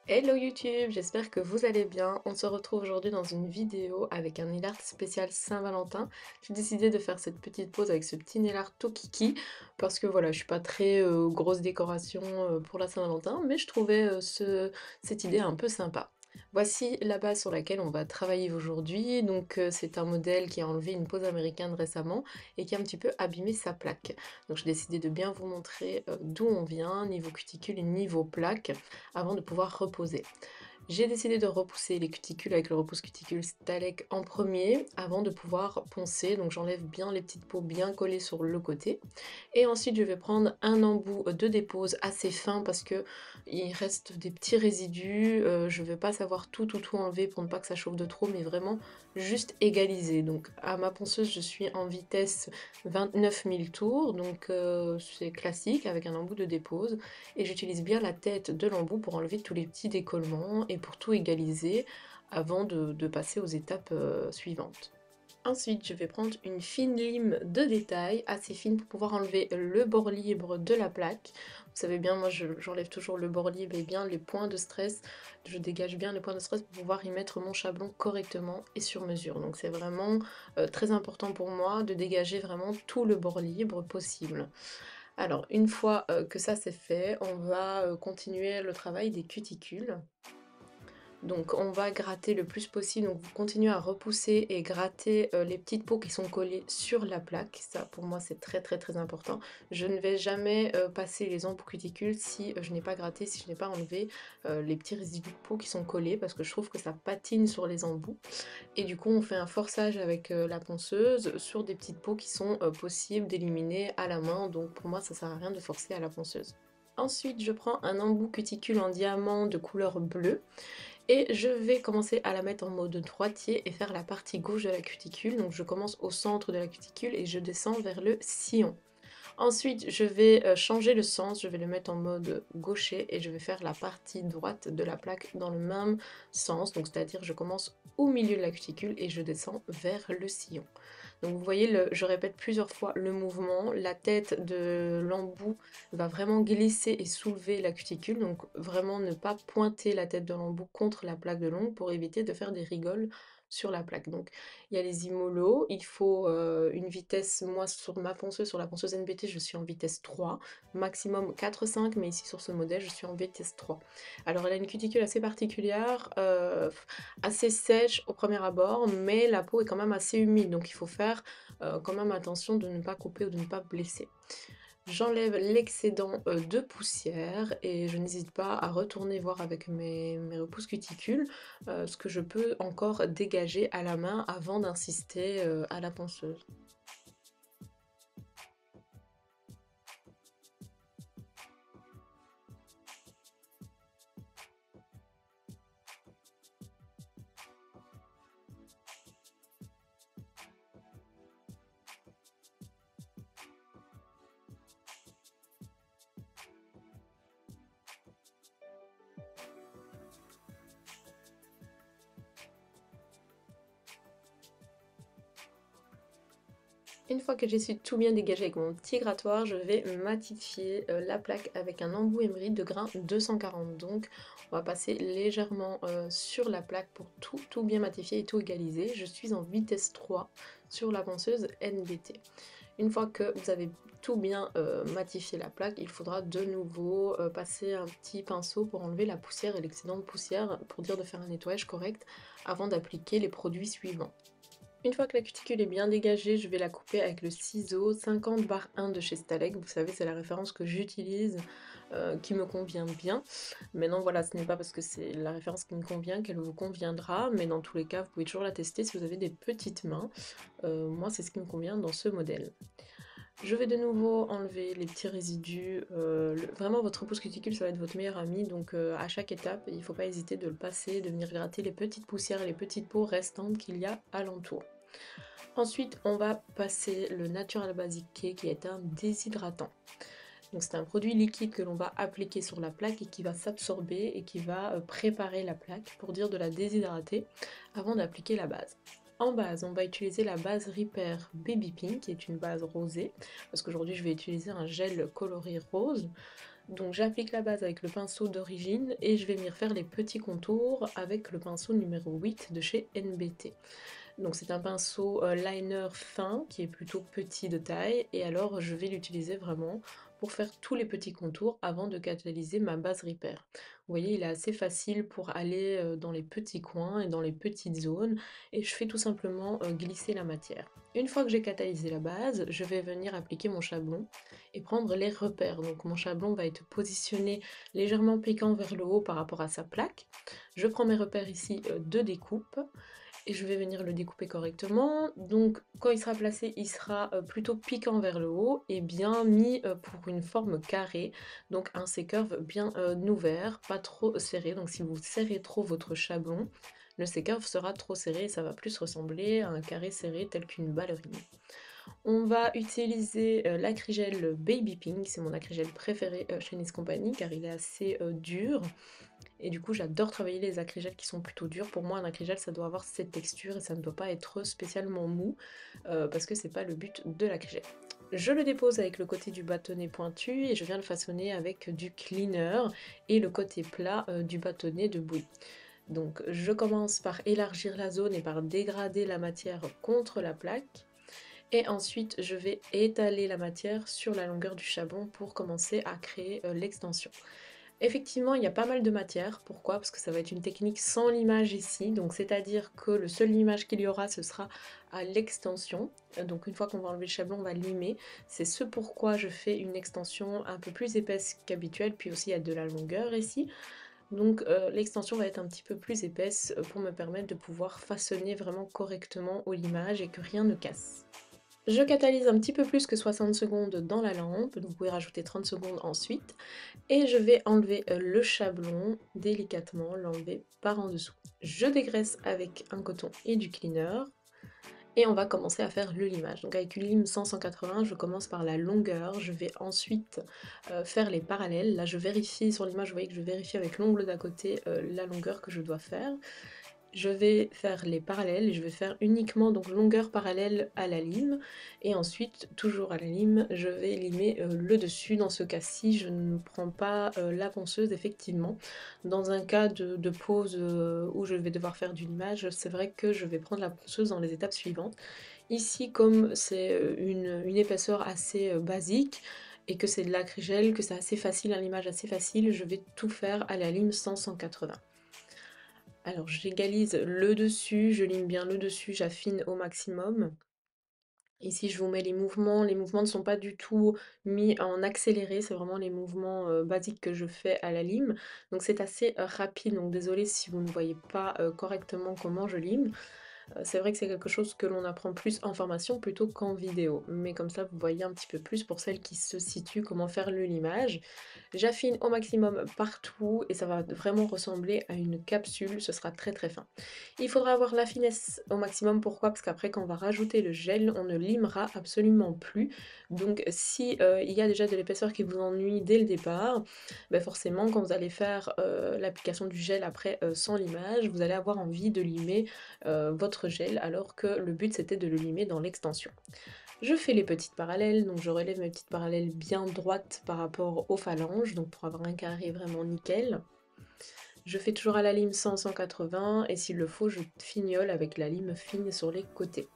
Hello YouTube, j'espère que vous allez bien. On se retrouve aujourd'hui dans une vidéo avec un nail art spécial Saint-Valentin. J'ai décidé de faire cette petite pause avec ce petit nail art tout kiki parce que voilà, je suis pas très grosse décoration pour la Saint-Valentin, mais je trouvais cette idée un peu sympa. Voici la base sur laquelle on va travailler aujourd'hui. Donc c'est un modèle qui a enlevé une pose américaine récemment et qui a un petit peu abîmé sa plaque. Donc j'ai décidé de bien vous montrer d'où on vient, niveau cuticule et niveau plaque avant de pouvoir reposer. J'ai décidé de repousser les cuticules avec le repousse cuticule Stalek en premier avant de pouvoir poncer. Donc j'enlève bien les petites peaux bien collées sur le côté. Et ensuite je vais prendre un embout de dépose assez fin parce que il reste des petits résidus. Je ne vais pas savoir tout enlever pour ne pas que ça chauffe de trop, mais vraiment juste égaliser. Donc à ma ponceuse je suis en vitesse 29 000 tours, donc c'est classique avec un embout de dépose. Et j'utilise bien la tête de l'embout pour enlever tous les petits décollements et pour tout égaliser avant de passer aux étapes suivantes. Ensuite, je vais prendre une fine lime de détail, assez fine pour pouvoir enlever le bord libre de la plaque. Vous savez bien, moi j'enlève toujours le bord libre et bien les points de stress. Je dégage bien les points de stress pour pouvoir y mettre mon chablon correctement et sur mesure. Donc c'est vraiment très important pour moi de dégager vraiment tout le bord libre possible. Alors, une fois que ça c'est fait, on va continuer le travail des cuticules. Donc on va gratter le plus possible, donc vous continuez à repousser et gratter les petites peaux qui sont collées sur la plaque. Ça pour moi c'est très important. Je ne vais jamais passer les embouts cuticules si je n'ai pas gratté, si je n'ai pas enlevé les petits résidus de peau qui sont collés parce que je trouve que ça patine sur les embouts. Et du coup on fait un forçage avec la ponceuse sur des petites peaux qui sont possibles d'éliminer à la main, donc pour moi ça sert à rien de forcer à la ponceuse. Ensuite je prends un embout cuticule en diamant de couleur bleue et je vais commencer à la mettre en mode droitier et faire la partie gauche de la cuticule. Donc je commence au centre de la cuticule et je descends vers le sillon. Ensuite, je vais changer le sens, je vais le mettre en mode gaucher et je vais faire la partie droite de la plaque dans le même sens. Donc c'est-à-dire je commence au milieu de la cuticule et je descends vers le sillon. Donc vous voyez, je répète plusieurs fois le mouvement, la tête de l'embout va vraiment glisser et soulever la cuticule, donc vraiment ne pas pointer la tête de l'embout contre la plaque de l'ongle pour éviter de faire des rigoles sur la plaque. Donc il y a les immolos, il faut une vitesse, moi sur ma ponceuse, sur la ponceuse NBT je suis en vitesse 3, maximum 4-5, mais ici sur ce modèle je suis en vitesse 3. Alors elle a une cuticule assez particulière, assez sèche au premier abord, mais la peau est quand même assez humide, donc il faut faire quand même attention de ne pas couper ou de ne pas blesser. J'enlève l'excédent de poussière et je n'hésite pas à retourner voir avec mes repousses cuticules ce que je peux encore dégager à la main avant d'insister à la ponceuse. Une fois que j'ai su tout bien dégager avec mon petit grattoir, je vais matifier la plaque avec un embout émeraude de grain 240. Donc on va passer légèrement sur la plaque pour tout bien matifier et tout égaliser. Je suis en vitesse 3 sur la ponceuse NBT. Une fois que vous avez tout bien matifié la plaque, il faudra de nouveau passer un petit pinceau pour enlever la poussière et l'excédent de poussière pour dire de faire un nettoyage correct avant d'appliquer les produits suivants. Une fois que la cuticule est bien dégagée, je vais la couper avec le ciseau 50/1 de chez Stalek. Vous savez, c'est la référence que j'utilise, qui me convient bien. Maintenant, voilà, ce n'est pas parce que c'est la référence qui me convient qu'elle vous conviendra, mais dans tous les cas, vous pouvez toujours la tester si vous avez des petites mains. Moi, c'est ce qui me convient dans ce modèle. Je vais de nouveau enlever les petits résidus. Vraiment, votre repousse cuticule, ça va être votre meilleur ami, donc à chaque étape, il ne faut pas hésiter de le passer, de venir gratter les petites poussières et les petites peaux restantes qu'il y a alentour. Ensuite, on va passer le Natural Basic K qui est un déshydratant. Donc c'est un produit liquide que l'on va appliquer sur la plaque et qui va s'absorber et qui va préparer la plaque pour dire de la déshydrater avant d'appliquer la base. En base, on va utiliser la base Repair Baby Pink qui est une base rosée parce qu'aujourd'hui je vais utiliser un gel coloré rose. Donc j'applique la base avec le pinceau d'origine et je vais venir faire les petits contours avec le pinceau numéro 8 de chez NBT. Donc c'est un pinceau liner fin qui est plutôt petit de taille et alors je vais l'utiliser vraiment pour faire tous les petits contours avant de catalyser ma base Repair. Vous voyez, il est assez facile pour aller dans les petits coins et dans les petites zones et je fais tout simplement glisser la matière. Une fois que j'ai catalysé la base, je vais venir appliquer mon chablon et prendre les repères. Donc mon chablon va être positionné légèrement piquant vers le haut par rapport à sa plaque. Je prends mes repères ici de découpe et je vais venir le découper correctement. Donc quand il sera placé, il sera plutôt piquant vers le haut et bien mis pour une forme carrée, donc un C-curve bien ouvert, pas trop serré. Donc si vous serrez trop votre chablon, le C-curve sera trop serré et ça va plus ressembler à un carré serré tel qu'une ballerine. On va utiliser l'acrygel Baby Pink, c'est mon acrygel préféré chez Nice Company car il est assez dur. Et du coup, j'adore travailler les acrygels qui sont plutôt durs. Pour moi, un acrygel, ça doit avoir cette texture et ça ne doit pas être spécialement mou parce que c'est pas le but de l'acrygel. Je le dépose avec le côté du bâtonnet pointu et je viens le façonner avec du cleaner et le côté plat du bâtonnet de bouille. Donc je commence par élargir la zone et par dégrader la matière contre la plaque. Et ensuite, je vais étaler la matière sur la longueur du chablon pour commencer à créer l'extension. Effectivement, il y a pas mal de matière. Pourquoi? Parce que ça va être une technique sans limage ici. Donc, c'est-à-dire que le seul limage qu'il y aura, ce sera à l'extension. Donc, une fois qu'on va enlever le chablon, on va limer. C'est ce pourquoi je fais une extension un peu plus épaisse qu'habituelle. Puis aussi, il y a de la longueur ici. Donc, l'extension va être un petit peu plus épaisse pour me permettre de pouvoir façonner vraiment correctement au limage et que rien ne casse. Je catalyse un petit peu plus que 60 secondes dans la lampe, donc vous pouvez rajouter 30 secondes ensuite. Et je vais enlever le chablon délicatement, l'enlever par en dessous. Je dégraisse avec un coton et du cleaner. Et on va commencer à faire le limage. Donc avec une lime 100-180, je commence par la longueur. Je vais ensuite faire les parallèles. Là je vérifie sur l'image, vous voyez que je vérifie avec l'ongle d'à côté la longueur que je dois faire. Je vais faire les parallèles et je vais faire uniquement donc longueur parallèle à la lime et ensuite toujours à la lime je vais limer le dessus. Dans ce cas-ci je ne prends pas la ponceuse effectivement. Dans un cas de pose où je vais devoir faire du limage, c'est vrai que je vais prendre la ponceuse dans les étapes suivantes. Ici comme c'est une épaisseur assez basique et que c'est de l'acrygel, que c'est assez facile, un limage assez facile, je vais tout faire à la lime 100-180. Alors j'égalise le dessus, je lime bien le dessus, j'affine au maximum. Ici je vous mets les mouvements ne sont pas du tout mis en accéléré, c'est vraiment les mouvements basiques que je fais à la lime. Donc c'est assez rapide, donc désolée si vous ne voyez pas correctement comment je lime. C'est vrai que c'est quelque chose que l'on apprend plus en formation plutôt qu'en vidéo, mais comme ça vous voyez un petit peu plus pour celles qui se situent comment faire le limage. J'affine au maximum partout et ça va vraiment ressembler à une capsule, ce sera très très fin. Il faudra avoir la finesse au maximum, pourquoi? Parce qu'après quand on va rajouter le gel, on ne limera absolument plus. Donc si il y a déjà de l'épaisseur qui vous ennuie dès le départ, ben forcément quand vous allez faire l'application du gel après sans limage, vous allez avoir envie de limer votre gel alors que le but c'était de le limer dans l'extension. Je fais les petites parallèles, donc je relève mes petites parallèles bien droites par rapport aux phalanges, donc pour avoir un carré vraiment nickel. Je fais toujours à la lime 100-180 et s'il le faut je fignole avec la lime fine sur les côtés.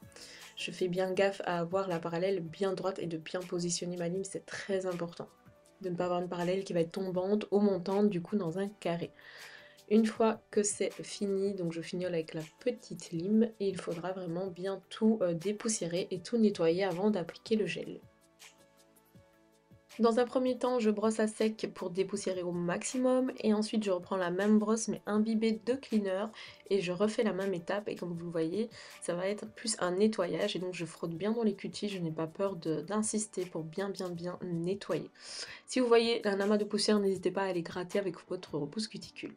Je fais bien gaffe à avoir la parallèle bien droite et de bien positionner ma lime, c'est très important. De ne pas avoir une parallèle qui va être tombante ou montante du coup dans un carré. Une fois que c'est fini, donc je fignole avec la petite lime et il faudra vraiment bien tout dépoussiérer et tout nettoyer avant d'appliquer le gel. Dans un premier temps, je brosse à sec pour dépoussiérer au maximum et ensuite je reprends la même brosse mais imbibée de cleaner et je refais la même étape et comme vous le voyez, ça va être plus un nettoyage et donc je frotte bien dans les cutis, je n'ai pas peur d'insister pour bien nettoyer. Si vous voyez un amas de poussière, n'hésitez pas à aller gratter avec votre repousse cuticule.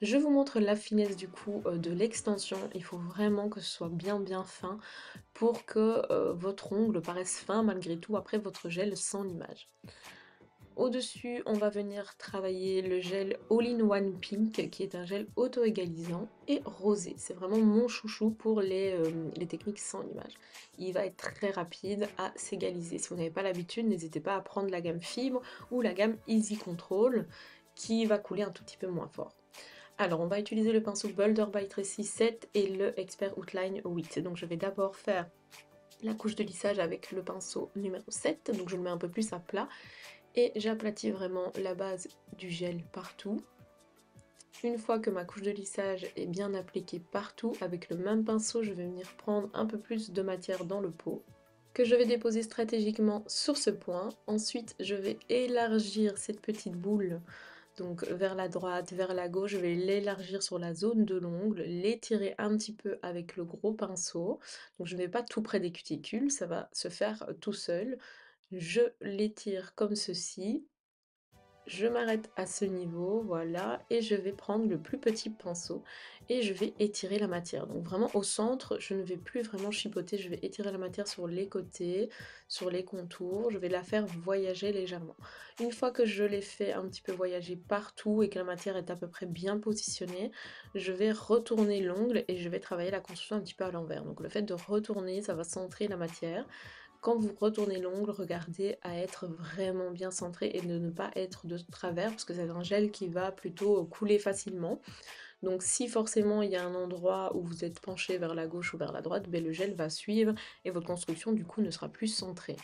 Je vous montre la finesse du coup de l'extension, il faut vraiment que ce soit bien fin pour que votre ongle paraisse fin malgré tout après votre gel sans limage. Au-dessus, on va venir travailler le gel All-in-One Pink, qui est un gel auto-égalisant et rosé. C'est vraiment mon chouchou pour les techniques sans limage. Il va être très rapide à s'égaliser. Si vous n'avez pas l'habitude, n'hésitez pas à prendre la gamme Fibre ou la gamme Easy Control, qui va couler un tout petit peu moins fort. Alors, on va utiliser le pinceau Boulder by Tracy 7 et le Expert Outline 8. Donc, je vais d'abord faire la couche de lissage avec le pinceau numéro 7. Donc, je le mets un peu plus à plat. Et j'aplatis vraiment la base du gel partout. Une fois que ma couche de lissage est bien appliquée partout, avec le même pinceau, je vais venir prendre un peu plus de matière dans le pot, que je vais déposer stratégiquement sur ce point. Ensuite, je vais élargir cette petite boule, donc vers la droite, vers la gauche, je vais l'élargir sur la zone de l'ongle, l'étirer un petit peu avec le gros pinceau. Donc je ne vais pas tout près des cuticules, ça va se faire tout seul. Je l'étire comme ceci. Je m'arrête à ce niveau, voilà, et je vais prendre le plus petit pinceau et je vais étirer la matière. Donc vraiment au centre, je ne vais plus vraiment chipoter, je vais étirer la matière sur les côtés, sur les contours, je vais la faire voyager légèrement. Une fois que je l'ai fait un petit peu voyager partout et que la matière est à peu près bien positionnée, je vais retourner l'ongle et je vais travailler la construction un petit peu à l'envers. Donc le fait de retourner, ça va centrer la matière. Quand vous retournez l'ongle, regardez à être vraiment bien centré et de ne pas être de travers parce que c'est un gel qui va plutôt couler facilement. Donc si forcément il y a un endroit où vous êtes penché vers la gauche ou vers la droite, ben le gel va suivre et votre construction du coup ne sera plus centrée.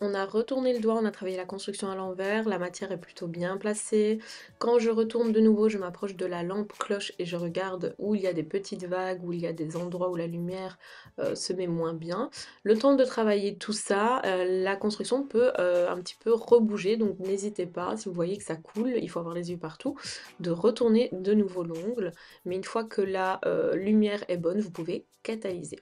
On a retourné le doigt, on a travaillé la construction à l'envers, la matière est plutôt bien placée. Quand je retourne de nouveau, je m'approche de la lampe cloche et je regarde où il y a des petites vagues, où il y a des endroits où la lumière se met moins bien. Le temps de travailler tout ça, la construction peut un petit peu rebouger, donc n'hésitez pas, si vous voyez que ça coule, il faut avoir les yeux partout, de retourner de nouveau l'ongle. Mais une fois que la lumière est bonne, vous pouvez catalyser.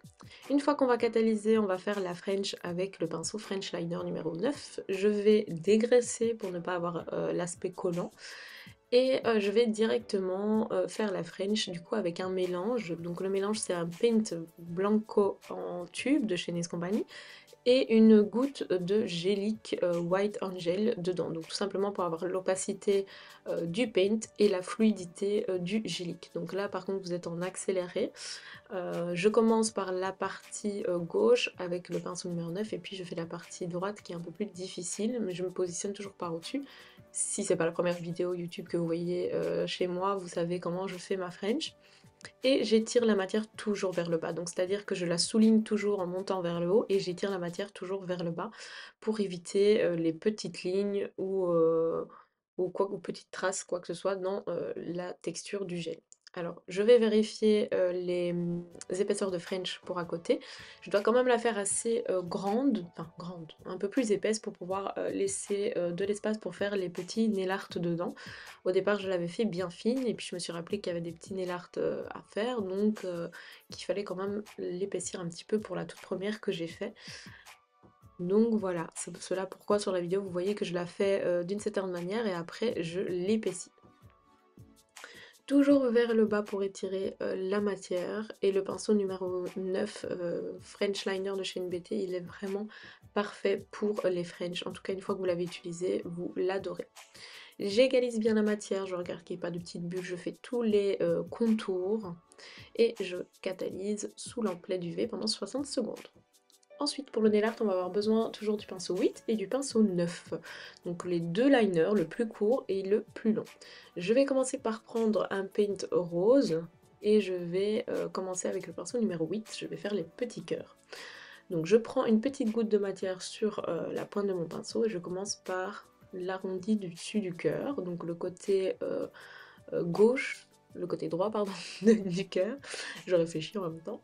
Une fois qu'on va catalyser, on va faire la French avec le pinceau French Liner numéro 9. Je vais dégraisser pour ne pas avoir l'aspect collant. Et je vais directement faire la French du coup avec un mélange. Donc le mélange c'est un Paint Blanco en tube de chez NYX Company et une goutte de gélique White Angel dedans. Donc tout simplement pour avoir l'opacité du paint et la fluidité du gélique. Donc là par contre vous êtes en accéléré. Je commence par la partie gauche avec le pinceau numéro 9 et puis je fais la partie droite qui est un peu plus difficile, mais je me positionne toujours par au-dessus. Si c'est pas la première vidéo YouTube que vous voyez chez moi, vous savez comment je fais ma French. Et j'étire la matière toujours vers le bas, donc c'est-à-dire que je la souligne toujours en montant vers le haut et j'étire la matière toujours vers le bas pour éviter les petites lignes ou petites traces, quoi que ce soit dans la texture du gel. Alors, je vais vérifier les épaisseurs de French pour à côté. Je dois quand même la faire assez grande, enfin grande, un peu plus épaisse pour pouvoir laisser de l'espace pour faire les petits nail art dedans. Au départ, je l'avais fait bien fine et puis je me suis rappelé qu'il y avait des petits nail art à faire, donc qu'il fallait quand même l'épaissir un petit peu pour la toute première que j'ai fait. Donc voilà, c'est cela pourquoi sur la vidéo vous voyez que je la fais d'une certaine manière et après je l'épaissis. Toujours vers le bas pour étirer la matière et le pinceau numéro 9 French Liner de chez NBT, il est vraiment parfait pour les French. En tout cas, une fois que vous l'avez utilisé, vous l'adorez. J'égalise bien la matière, je regarde qu'il n'y ait pas de petites bulles, je fais tous les contours et je catalyse sous l'emplet d'UV pendant 60 secondes. Ensuite, pour le nail art, on va avoir besoin toujours du pinceau 8 et du pinceau 9. Donc les deux liners, le plus court et le plus long. Je vais commencer par prendre un paint rose et je vais commencer avec le pinceau numéro 8. Je vais faire les petits cœurs. Donc je prends une petite goutte de matière sur la pointe de mon pinceau et je commence par l'arrondi du dessus du cœur, donc le côté gauche, le côté droit pardon du cœur. Je réfléchis en même temps.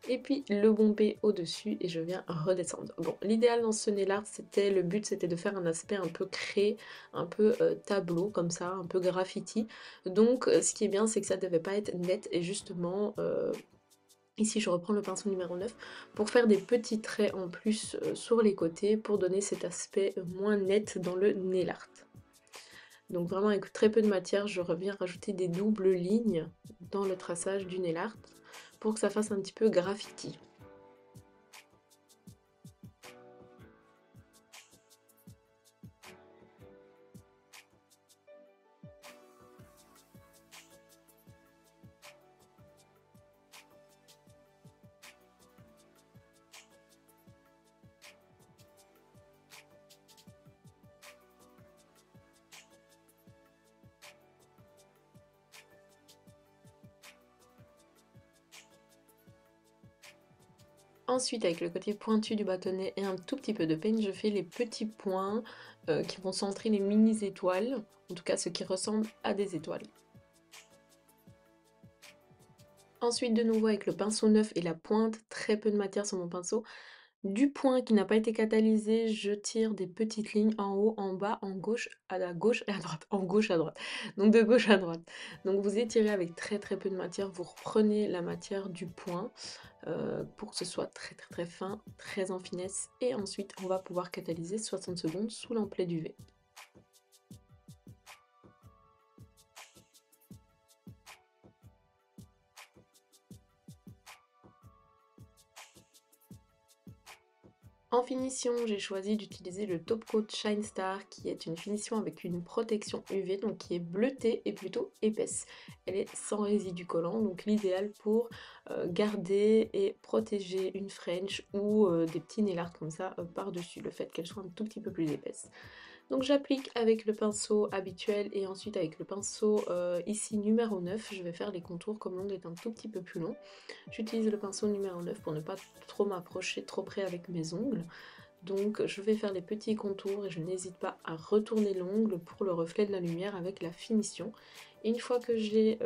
et puis le bombé au-dessus et je viens redescendre. Bon, l'idéal dans ce nail art, le but c'était de faire un aspect un peu créé, un peu tableau comme ça, un peu graffiti. Donc ce qui est bien, c'est que ça devait pas être net et justement ici je reprends le pinceau numéro 9 pour faire des petits traits en plus sur les côtés pour donner cet aspect moins net dans le nail art. Donc vraiment avec très peu de matière, je reviens rajouter des doubles lignes dans le traçage du nail art pour que ça fasse un petit peu graffiti. Ensuite, avec le côté pointu du bâtonnet et un tout petit peu de peigne, je fais les petits points qui vont centrer les mini étoiles, en tout cas ce qui ressemble à des étoiles. Ensuite, de nouveau avec le pinceau neuf et la pointe, très peu de matière sur mon pinceau. Du point qui n'a pas été catalysé, je tire des petites lignes en haut, en bas, à gauche et à droite, en gauche à droite, donc de gauche à droite. Donc vous étirez avec très très peu de matière, vous reprenez la matière du point pour que ce soit très très très fin, très en finesse, et ensuite on va pouvoir catalyser 60 secondes sous l'amplet d'UV. En finition, j'ai choisi d'utiliser le Top Coat Shine Star qui est une finition avec une protection UV, donc qui est bleutée et plutôt épaisse. Elle est sans résidu collant, donc l'idéal pour garder et protéger une French ou des petits nail art comme ça par-dessus, le fait qu'elle soit un tout petit peu plus épaisse. Donc j'applique avec le pinceau habituel et ensuite avec le pinceau ici numéro 9, je vais faire les contours comme l'ongle est un tout petit peu plus long. J'utilise le pinceau numéro 9 pour ne pas trop m'approcher trop près avec mes ongles. Donc je vais faire les petits contours et je n'hésite pas à retourner l'ongle pour le reflet de la lumière avec la finition. Et une fois que j'ai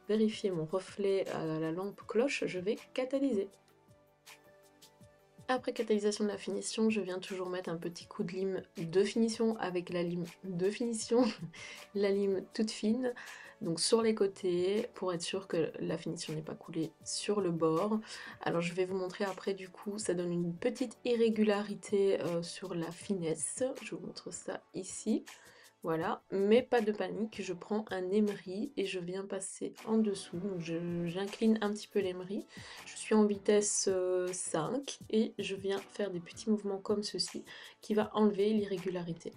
vérifié mon reflet à la lampe cloche, je vais catalyser. Après catalysation de la finition, je viens toujours mettre un petit coup de lime de finition avec la lime de finition, la lime toute fine, donc sur les côtés pour être sûr que la finition n'est pas coulée sur le bord. Alors je vais vous montrer après, du coup ça donne une petite irrégularité sur la finesse, je vous montre ça ici. Voilà, mais pas de panique, je prends un emery et je viens passer en dessous, donc j'incline un petit peu l'emery, je suis en vitesse 5 et je viens faire des petits mouvements comme ceci qui va enlever l'irrégularité.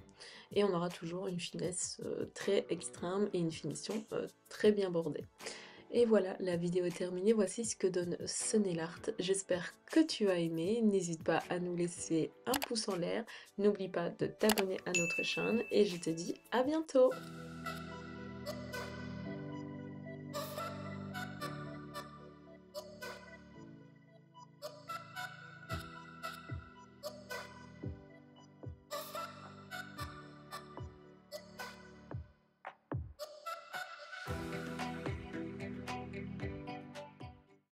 Et on aura toujours une finesse très extrême et une finition très bien bordée. Et voilà, la vidéo est terminée, voici ce que donne ce nail art. J'espère que tu as aimé, n'hésite pas à nous laisser un pouce en l'air, n'oublie pas de t'abonner à notre chaîne et je te dis à bientôt!